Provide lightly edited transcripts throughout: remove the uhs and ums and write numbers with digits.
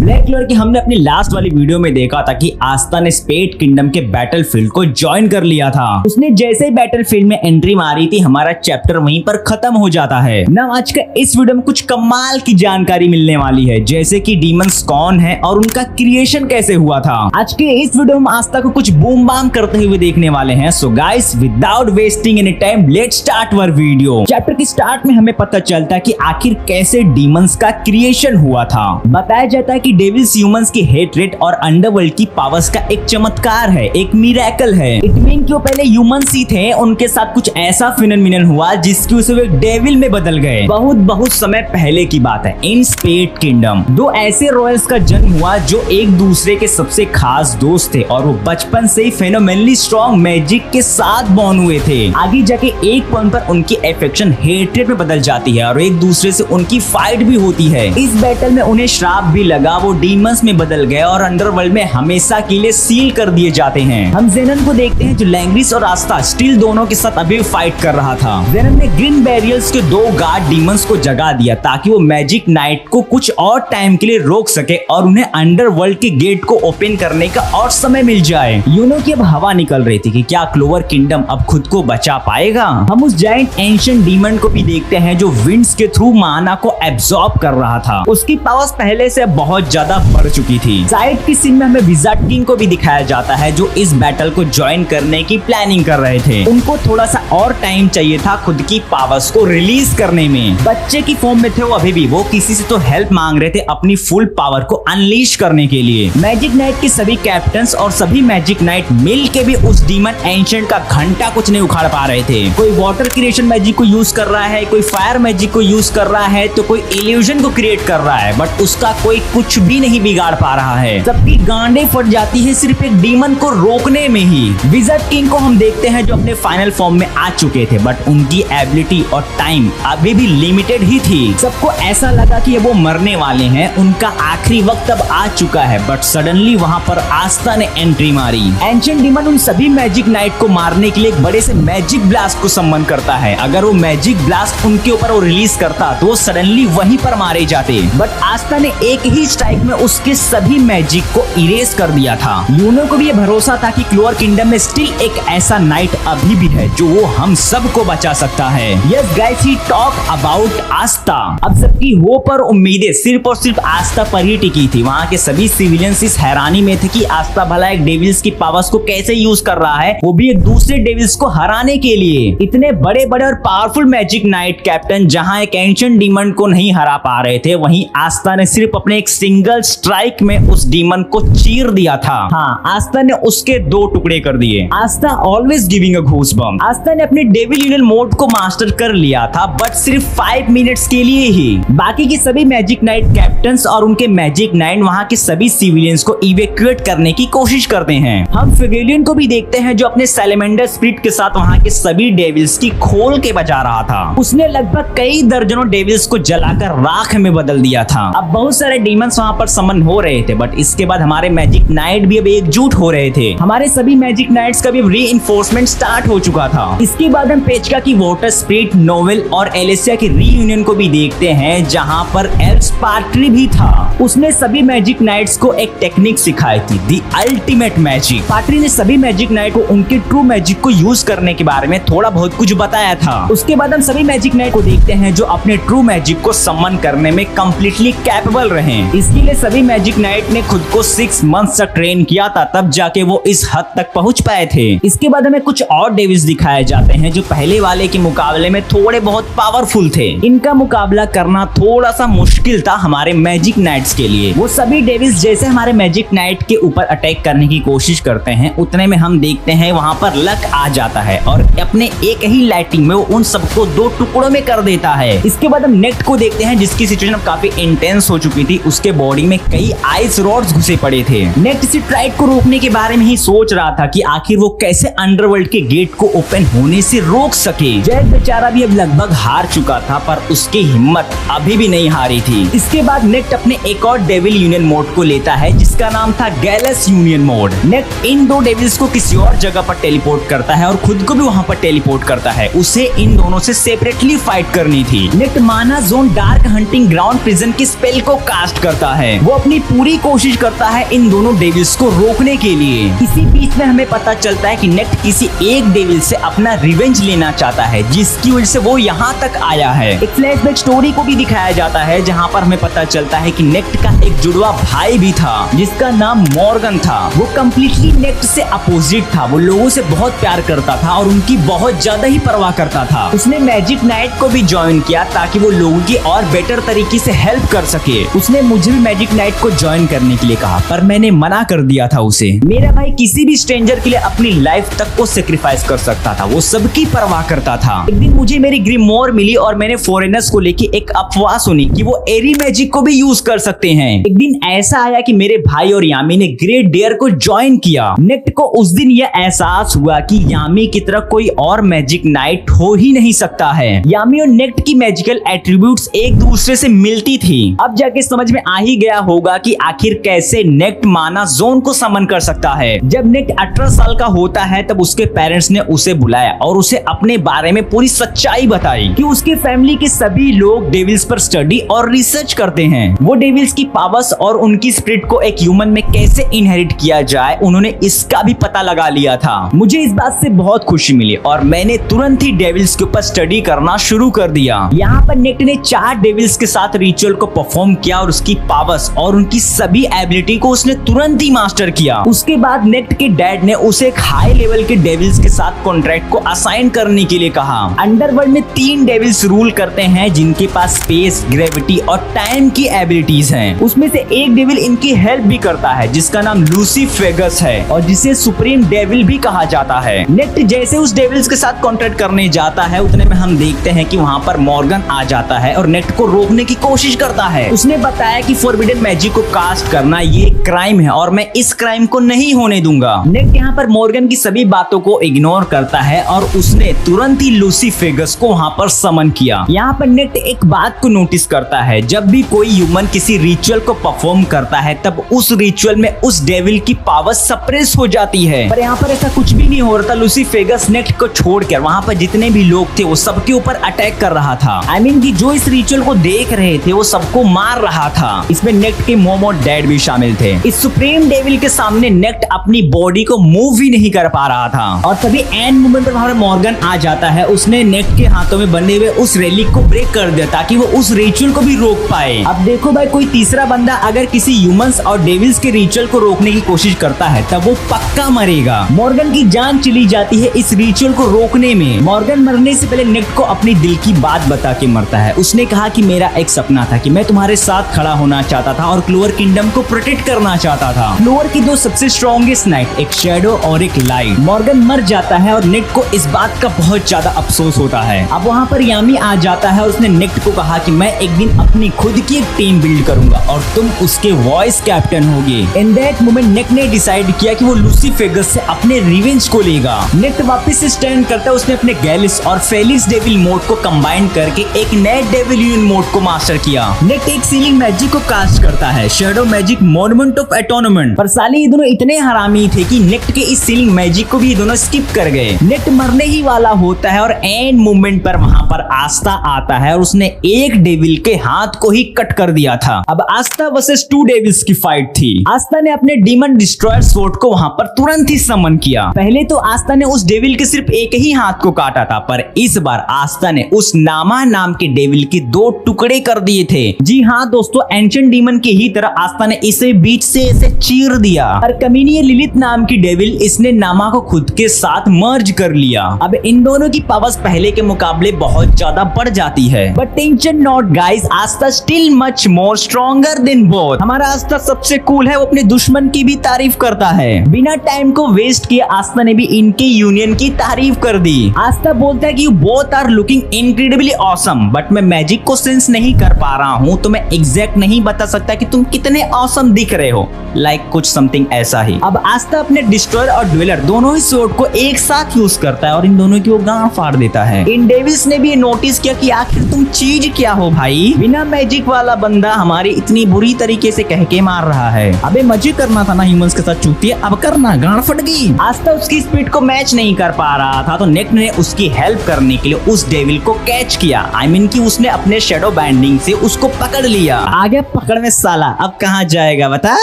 Black colour की हमने अपनी लास्ट वाली वीडियो में देखा था कि आस्था ने स्पेड किंगडम के बैटलफील्ड को ज्वाइन कर लिया था। उसने जैसे ही बैटलफील्ड में एंट्री मारी थी, हमारा चैप्टर वहीं पर खत्म हो जाता है ना। आज का इस वीडियो में कुछ कमाल की जानकारी मिलने वाली है, जैसे कि डीमंस कौन है और उनका क्रिएशन कैसे हुआ था। आज के इस वीडियो में आस्था को कुछ बूम बाम करते हुए देखने वाले हैं। So guys, without wasting any time, let's start our video. Chapter की स्टार्ट में हमें पता चलता है कि आखिर कैसे डीमंस का क्रिएशन हुआ था। बताया जाता है कि डेविल्स ह्यूमंस की हेटरेट और अंडरवर्ल्ड की पावर्स का एक चमत्कार है, एक मिरेकल है। इट मीन कि वो पहले ह्यूमंस ही थे, उनके साथ कुछ ऐसा फिनोमिनन हुआ जिसकी वजह से वो एक डेविल में बदल गए। बहुत समय पहले की बात है। इन स्पेड किंगडम दो ऐसे रॉयल्स का जन्म हुआ जो एक दूसरे के सबसे खास दोस्त थे और वो बचपन से ही फेनोमेनली स्ट्रॉन्ग मैजिक के साथ बॉर्न हुए थे। आगे जाके एक पॉइंट पर उनकी अफेक्शन हेटरेट में बदल जाती है और एक दूसरे से उनकी फाइट भी होती है। इस बैटल में उन्हें श्राप भी लगा, वो डीमंस में बदल गए और अंडरवर्ल्ड में हमेशा के लिए सील कर दिए जाते हैं। हम जेनन को देखते हैं जो लैंग्रिस और आस्था स्टिल दोनों के साथ अभी फाइट कर रहा था। जेनन ने ग्रीन बैरियर्स के दो गार्ड डीमंस को जगा दिया ताकि वो मैजिक नाइट को कुछ और टाइम के लिए रोक सके और उन्हें अंडरवर्ल्ड के गेट को ओपन करने का और समय मिल जाए। यूनो की अब हवा निकल रही थी कि क्या क्लोवर किंगडम अब खुद को बचा पाएगा। हम उस जायंट एंशिएंट डीमन को भी देखते हैं जो विंड्स के थ्रू माना को एब्जॉर्ब कर रहा था। उसकी पावर्स पहले से बहुत ज्यादा बढ़ चुकी थी। साइड की सीन में हमें विजार्ड किंग को भी दिखाया जाता है जो इस बैटल को ज्वाइन करने की प्लानिंग कर रहे थे। उनको थोड़ा सा और टाइम चाहिए था खुद की पावर्स को रिलीज करने में। बच्चे की फॉर्म में थे वो अभी भी, वो किसी से तो हेल्प मांग रहे थे अपनी फुल पावर को अनलीश करने के लिए। मैजिक नाइट के सभी कैप्टन्स और सभी मैजिक नाइट मिल के भी उस डीमन एंशिएंट का घंटा कुछ नहीं उखाड़ पा रहे थे। कोई वाटर क्रिएशन मैजिक को यूज कर रहा है, कोई फायर मैजिक को यूज कर रहा है, तो कोई इल्यूजन को क्रिएट कर रहा है, बट उसका कोई कुछ भी नहीं बिगाड़ पा रहा है। सबकी गांडें फट जाती है सिर्फ एक डीमन को रोकने में ही। विजार्ड किंग को हम देखते हैं जो अपने फाइनल फॉर्म में आ चुके थे, बट उनकी एबिलिटी और टाइम अभी भी लिमिटेड ही थी। सबको ऐसा लगा कि वो मरने वाले हैं, उनका आखिरी वक्त अब आ चुका है, बट सडनली वहां पर आस्था ने एंट्री मारी। एंशिएंट डीमन उन सभी मैजिक नाइट को मारने के लिए एक बड़े से मैजिक ब्लास्ट को सम्मन करता है। अगर वो मैजिक ब्लास्ट उनके ऊपर वो रिलीज करता तो सडनली वहीं पर मारे जाते, बट आस्था ने एक ही स्ट्राइक में उसके सभी मैजिक को इरेज कर दिया था। यूनो को भी ये भरोसा था कि क्लोवर किंगडम में स्टिल एक ऐसा नाइट अभी भी है जो वो हम सबको बचा सकता है। Yes guys, he talk about आस्था। अब सबकी होप और उम्मीदें सिर्फ और सिर्फ आस्था पर ही टिकी थी। वहाँ के सभी सिविलियंस इस हैरानी में थे कि आस्था भला एक डेविल्स की पावर्स को कैसे यूज कर रहा है, वो भी एक दूसरे डेविल्स को हराने के लिए। इतने बड़े बड़े और पावरफुल मैजिक नाइट कैप्टन जहाँ एक एंशिएंट डीमन को नहीं हरा पा रहे थे, वहीं आस्था ने सिर्फ अपने एक सिंगल स्ट्राइक में उस डीमन को चीर दिया था। हाँ, आस्था ने उसके दो टुकड़े कर दिए। आस्था ऑलवेज गिविंग अ गूज़बम्प। आस्था ने अपने डेविल यूनियन मोड को मास्टर कर लिया था, बट सिर्फ 5 मिनट्स के लिए ही। बाकी के सभी मैजिक नाइट कैप्टन्स और उनके मैजिक नाइट वहाँ के सभी सिविलियंस को इवैक्यूएट करने की कोशिश करते हैं। हम फिगेलियन को भी देखते हैं जो अपने सैलेमेंडर स्पिरिट के साथ वहाँ के सभी डेविल्स की खोल के बचा रहा था। उसने लगभग कई दर्जनों डेविल्स को जलाकर राख में बदल दिया था। अब बहुत सारे डीमंस वहाँ पर समन हो रहे थे, बट इसके बाद हमारे मैजिक नाइट भी अब एकजुट हो रहे थे। हमारे सभी मैजिक नाइट्स का भी रीइंफोर्समेंट स्टार्ट हो चुका था। इसके बाद हम पेचका की वाटर स्पिरिट, नोवेल और एलिसिया की रीयूनियन को भी देखते हैं जहाँ पर एल्स पार्ट्री भी था। उसने सभी मैजिक नाइट्स को एक टेक्निक सिखाई थी, दी अल्टीमेट मैजिक। पार्ट्री ने सभी मैजिक नाइट को उनके ट्रू मैजिक को यूज करने के बारे में थोड़ा बहुत कुछ बताया था। उसके बाद हम सभी मैजिक नाइट को देखते हैं जो अपने ट्रू मैजिक को सम्मन करने में कंप्लीटली कैपेबल रहे। इसके लिए सभी मैजिक नाइट ने खुद को 6 मंथ्स तक ट्रेन किया था, तब जाके वो इस हद तक पहुंच पाए थे। इसके बाद हमें कुछ और डेविल्स दिखाए जाते हैं जो पहले वाले के मुकाबले में थोड़े बहुत पावरफुल थे। इनका मुकाबला करना थोड़ा सा मुश्किल था हमारे मैजिक नाइट्स के लिए। वो सभी डेविल्स जैसे हमारे मैजिक नाइट के ऊपर अटैक करने की कोशिश करते हैं, उतने में हम देखते हैं वहां पर लक आ जाता है और अपने एक ही लाइटिंग में वो उन सबको 2 टुकड़ों में कर देता है। इसके बाद हम नेक्ट को देखते हैं जिसकी सिचुएशन काफी इंटेंस हो चुकी थी। उसके बॉडी में कई आइस रॉड्स घुसे पड़े थे। नेक्ट इसी ट्राइड को रोकने के बारे में ही सोच रहा था कि आखिर वो कैसे अंडरवर्ल्ड के गेट को ओपन होने से रोक सके। जैक बेचारा भी अब लगभग हार चुका था, पर उसकी हिम्मत अभी भी नहीं हारी थी। इसके बाद नेक्ट अपने एक और डेविल यूनियन मोड को लेता है जिसका नाम था गैलस यूनियन मोड। नेक्ट इन 2 डेविल्स को किसी और जगह पर टेलीपोर्ट करता है और खुद को भी वहां पर टेलीपोर्ट करता है। उसे इन दोनों से सेपरेटली फाइट करनी थी। नेक्ट माना zone dark hunting ground prison की स्पेल को कास्ट करता है। वो अपनी पूरी कोशिश करता है इन दोनों डेविल्स को रोकने के लिए। इसी बीच में हमें पता चलता है कि नेक्ट किसी एक डेविल से अपना रिवेंज लेना चाहता है, जिसकी वजह से वो यहाँ तक आया है। एक फ्लैशबैक स्टोरी को भी दिखाया जाता है, जहाँ पर हमें पता चलता है कि नेक्ट का एक जुड़वा भाई भी था, जिसका नाम मॉर्गन था। वो कम्प्लीटली नेक्ट से अपोजिट था। वो लोगों से बहुत प्यार करता था और उनकी बहुत ज्यादा ही परवाह करता था। उसने मैजिक नाइट को भी ज्वाइन किया ताकि वो लोगों की और बेटर तरीके से हेल्प कर सके। उसने मुझे भी मैजिक नाइट को ज्वाइन करने के लिए कहा, पर मैंने मना कर दिया था उसे। मेरा भाई किसी भी स्ट्रेंजर के लिए अपनी लाइफ तक को सेक्रीफाइस कर सकता था। वो सबकी परवाह करता था। एक दिन मुझे मेरी ग्रिमोर मिली और मैंने फॉरेनर्स को लेके एक अफवाह सुनी कि वो एरी मैजिक को भी यूज कर सकते हैं। एक दिन ऐसा आया कि मेरे भाई और यामी ने ग्रेट डेयर को ज्वाइन किया। नेक्ट को उस दिन यह एहसास हुआ कि यामी की तरह कोई और मैजिक नाइट हो ही नहीं सकता है। यामी और नेक्ट की मैजिकल एट्रीब्यूट्स एक दूसरे से मिलती थी। अब जाके समझ में आ ही गया होगा कि आखिर कैसे नेक्ट माना जोन को समन कर सकता है। जब नेक्ट 18 साल का होता है तब उसके पेरेंट्स ने उसे बुलाया और उसे अपने बारे में पूरी सच्चाई बताई कि उसके फैमिली के सभी लोग डेविल्स पर स्टडी और रिसर्च करते हैं। वो डेविल्स की पावर्स और उनकी स्पिरिट को एक ह्यूमन में कैसे इनहेरिट किया जाए, उन्होंने इसका भी पता लगा लिया था। मुझे इस बात से बहुत खुशी मिली और मैंने तुरंत ही डेविल्स के ऊपर स्टडी करना शुरू कर दिया। यहाँ पर नेक्ट ने 4 डेविल्स के साथ रिचुअल को परफॉर्म किया और उसकी पावर्स और उनकी सभी एबिलिटी को उसने तुरंत ही मास्टर किया। उसके बाद नेक्ट के डैड ने उसे एक हाई लेवल के डेविल्स के साथ कॉन्ट्रैक्ट को असाइन करने के लिए कहा। अंडरवर्ल्ड में 3 डेविल्स रूल करते हैं, जिनके पास स्पेस, ग्रेविटी और टाइम की एबिलिटीज हैं। उसमें से एक डेविल इनकी हेल्प भी करता है, जिसका नाम लूसीफेगस है और जिसे सुप्रीम डेविल भी कहा जाता है। नेक्ट जैसे उस डेविल्स के साथ कॉन्ट्रैक्ट करने जाता है, उतने में हम देखते हैं कि वहाँ पर मॉर्गन आ जाता है और नेक्ट को रोकने की कोशिश करता है। उसने बताया कि फॉरबिडन मैजिक को कास्ट करना ये क्राइम है और मैं इस क्राइम को नहीं होने दूंगा। नेक्ट यहाँ पर मॉर्गन की सभी बातों को इग्नोर करता है और उसने तुरंत ही लूसीफेगस को वहाँ पर समन किया। यहाँ पर नेक्ट एक बात को नोटिस करता है, जब भी कोई ह्यूमन किसी रिचुअल को परफॉर्म करता है तब उस रिचुअल में उस डेविल की पावर सप्रेस हो जाती है, पर यहाँ पर ऐसा कुछ भी नहीं हो रहा था। लूसीफेगस नेक्ट को छोड़कर वहाँ पर जितने भी लोग थे वो सबके ऊपर अटैक कर रहा था। आई मीन कि जो इस रिचुअल को देख रहे थे वो सबको मार रहा था। इसमें नेक्ट के मॉम और डैड भी शामिल थे। इस सुप्रीम डेविल के सामने नेक्ट अपनी बॉडी को मूव भी नहीं कर पा रहा था और तभी एंड मोमेंट पर वहाँ मॉर्गन आ जाता है। उसने नेक्ट के हाथों में बंधे हुए उस रेलिक को ब्रेक कर दिया ताकि वो उस रिचुअल को भी रोक पाए। अब देखो भाई, कोई तीसरा बंदा अगर किसी ह्यूमंस और डेविल्स के रिचुअल को रोकने की कोशिश करता है तब वो पक्का मरेगा। मॉर्गन की जान चली जाती है इस रिचुअल को रोकने में। मॉर्गन मरने से पहले नेक्ट को अपनी दिल की बात बता के मरता है। उसने कहा कि मेरा एक सपना था कि मैं तुम्हारे साथ खड़ा होना चाहता था और क्लोवर किंगडम को प्रोटेक्ट करना चाहता था। क्लोवर की 2 सबसे स्ट्रॉन्गेस्ट नाइट, एक शैडो और एक लाइट। मॉर्गन मर जाता है और नेक्ट को इस बात का बहुत ज्यादा अफसोस होता है। अब वहाँ पर यामी आ जाता है और उसने नेक्ट को कहा कि मैं एक दिन अपनी खुद की एक टीम बिल्ड करूंगा और तुम उसके वॉइस कैप्टन होगे। इन दैट मोमेंट नेक्ट ने डिसाइड किया कि वो लूसीफेगस से अपने रिवेंज को लेगा। नेक्ट वापस से स्टैंड करता है। उसने अपने गैलिस और फेलिक्स डेविल मोड को कंबाइन करके एक नए डेविल यूनियन मोड को मास्टर किया। नेक्ट एक सीलिंग मैजिक को कास्ट करता है, शैडो मैजिक मॉन्यूमेंट ऑफ एटोनमेंट। पर साले ये दोनों इतने हरामी थे कि नेक्ट के इस सीलिंग मैजिक को भी ये दोनों स्किप कर गए। नेक्ट मरने ही वाला होता है और एंड मोमेंट पर वहाँ पर आस्था आता है और उसने एक डेविल के हाथ को ही कट कर दिया था। अब आस्था वर्सेस 2 डेविल्स की फाइट थी। आस्था ने अपने डीमन डिस्ट्रॉयर स्वॉर्ड को वहाँ पर तुरंत ही समन किया। पहले तो आस्था ने उस डेविल के सिर्फ एक ही हाथ को काटा था, पर इस बार आस्था ने उस नामा नाम के डेविल के 2 टुकड़े कर दिए थे। जी हाँ दोस्तों, एंशिएंट डीमन की ही तरह आस्था ने इसे बीच से ऐसे चीर दिया। और कमीनी लिलिथ नाम की डेविल, इसने नामा को खुद के साथ मर्ज कर लिया। अब इन दोनों की पावर्स पहले के मुकाबले बहुत ज्यादा बढ़ जाती है। But tension not guys, Aastha still much more stronger than both. हमारा आस्था सबसे कूल है, वो अपने दुश्मन की भी तारीफ करता है। बिना टाइम को वेस्ट किए आस्था ने भी इनके यूनियन की तारीफ कर दी। आस्था बोलता है कि you both are looking incredibly awesome, but मैं मैजिक को सेंस नहीं कर पा रहा हूँ तो मैं एग्जैक्ट नहीं बता सकता कि तुम कितने ऑसम दिख रहे हो। लाइक कुछ समथिंग ऐसा ही। अब आस्था अपने डिस्ट्रॉयर और ड्वेलर दोनों ही स्वॉर्ड को एक साथ यूज करता है और इन दोनों की वो गांड फाड़ देता है। इन डेविल्स ने भी नोटिस किया कि आखिर तुम चीज क्या हो भाई, बिना मैजिक वाला बंदा हमारी इतनी बुरी तरीके से कह के मार रहा है। अबे मजे करना था ना ह्यूमंस के साथ चूतिया, अब करना, गांड फट गई। आस्था उसकी स्पीड को मैच नहीं कर पा रहा था तो नेक्ट ने उसकी हेल्प करने के लिए उस डेविल को कैच किया। आई मीन कि उसने अपने शैडो बाइंडिंग से उसको पकड़ लिया। आगे पकड़ में साला, अब कहाँ जाएगा बता।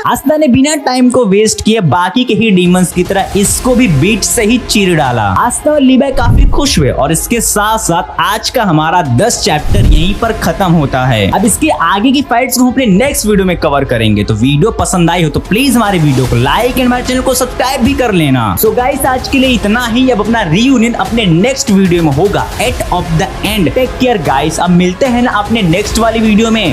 आस्था ने बिना टाइम को वेस्ट किए बाकी के ही डीमंस की तरह इसको भी बीट से ही चीर डाला। आस्था और लीवाई काफी खुश हुए और इसके साथ साथ आज का हमारा 10 चैप्टर यहीं पर खत्म होता है। अब इसके आगे की फाइट्स को अपने नेक्स्ट वीडियो में कवर करेंगे। तो वीडियो पसंद आई हो तो प्लीज हमारे वीडियो को लाइक एंड हमारे चैनल को सब्सक्राइब भी कर लेना। सो गाइस आज के लिए इतना ही। अब अपना रीयूनियन अपने नेक्स्ट वीडियो में होगा at of the end. Take care guys, अब मिलते हैं ना अपने नेक्स्ट वाली वीडियो में।